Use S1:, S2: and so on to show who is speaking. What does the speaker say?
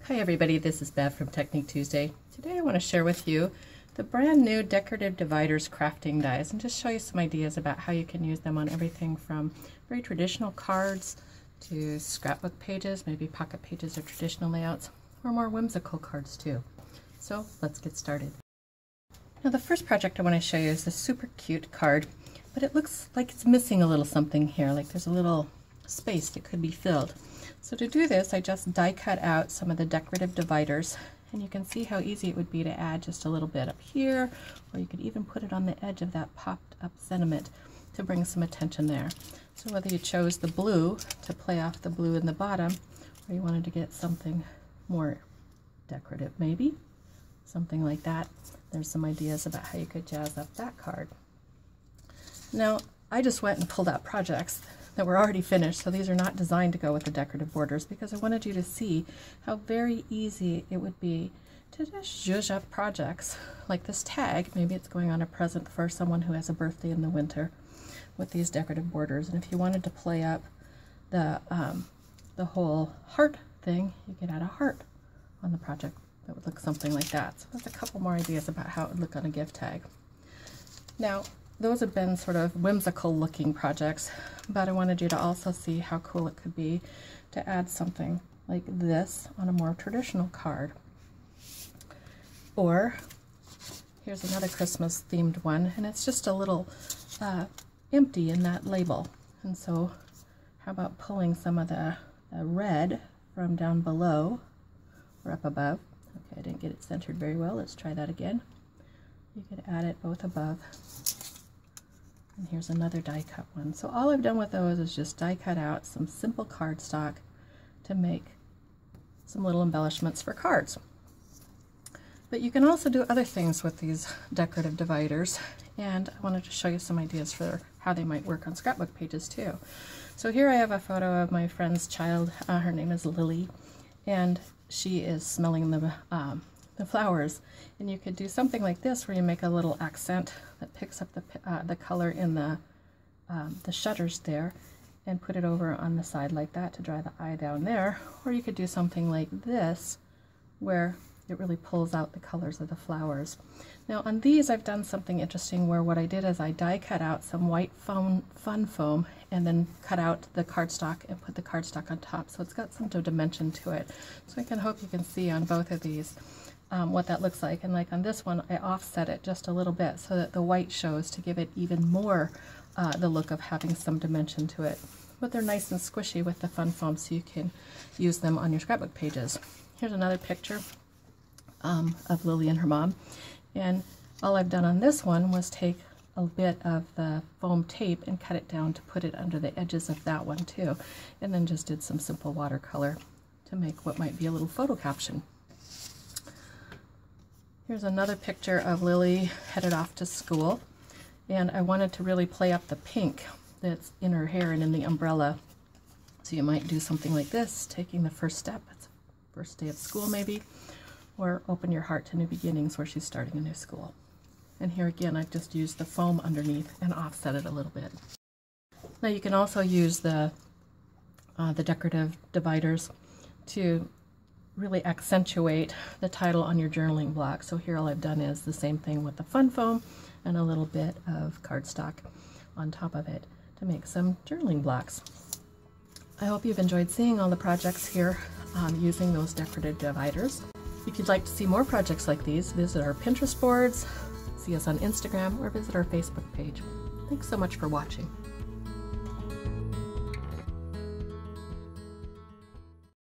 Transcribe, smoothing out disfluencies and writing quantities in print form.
S1: Hi everybody, this is Bev from Technique Tuesday. Today I want to share with you the brand new Decorative Dividers Crafting Dies and just show you some ideas about how you can use them on everything from very traditional cards to scrapbook pages, maybe pocket pages or traditional layouts, or more whimsical cards too. So let's get started. Now the first project I want to show you is this super cute card, but it looks like it's missing a little something here, like there's a little space that could be filled. So to do this, I just die cut out some of the decorative dividers, and you can see how easy it would be to add just a little bit up here, or you could even put it on the edge of that popped up sentiment to bring some attention there. So whether you chose the blue to play off the blue in the bottom, or you wanted to get something more decorative maybe, something like that, there's some ideas about how you could jazz up that card. Now, I just went and pulled out projects that were already finished, so these are not designed to go with the decorative borders, because I wanted you to see how very easy it would be to just zhuzh up projects like this tag. Maybe it's going on a present for someone who has a birthday in the winter with these decorative borders. And if you wanted to play up the whole heart thing, you could add a heart on the project that would look something like that. So there's a couple more ideas about how it would look on a gift tag. Now, those have been sort of whimsical looking projects, but I wanted you to also see how cool it could be to add something like this on a more traditional card. Or here's another Christmas themed one, and it's just a little empty in that label. And so how about pulling some of the red from down below or up above? Okay, I didn't get it centered very well. Let's try that again. You could add it both above. And here's another die cut one. So all I've done with those is just die cut out some simple cardstock to make some little embellishments for cards. But you can also do other things with these decorative dividers, and I wanted to show you some ideas for how they might work on scrapbook pages too. So here I have a photo of my friend's child. Her name is Lily, and she is smelling the flowers, and you could do something like this where you make a little accent that picks up the color in the shutters there and put it over on the side like that to dry the eye down there. Or you could do something like this where it really pulls out the colors of the flowers. Now on these I've done something interesting where what I did is I die cut out some white fun foam and then cut out the cardstock and put the cardstock on top, so it's got some dimension to it. So I hope you can see on both of these what that looks like. And like on this one, I offset it just a little bit so that the white shows to give it even more the look of having some dimension to it. But they're nice and squishy with the fun foam, so you can use them on your scrapbook pages. Here's another picture of Lily and her mom. And all I've done on this one was take a bit of the foam tape and cut it down to put it under the edges of that one too. And then just did some simple watercolor to make what might be a little photo caption. Here's another picture of Lily headed off to school, and I wanted to really play up the pink that's in her hair and in the umbrella. So you might do something like this, taking the first step. It's first day of school maybe, or open your heart to new beginnings where she's starting a new school. And here again, I've just used the foam underneath and offset it a little bit. Now you can also use the decorative dividers to really accentuate the title on your journaling block. So here all I've done is the same thing with the fun foam and a little bit of cardstock on top of it to make some journaling blocks. I hope you've enjoyed seeing all the projects here using those decorative dividers. If you'd like to see more projects like these, visit our Pinterest boards, see us on Instagram, or visit our Facebook page. Thanks so much for watching.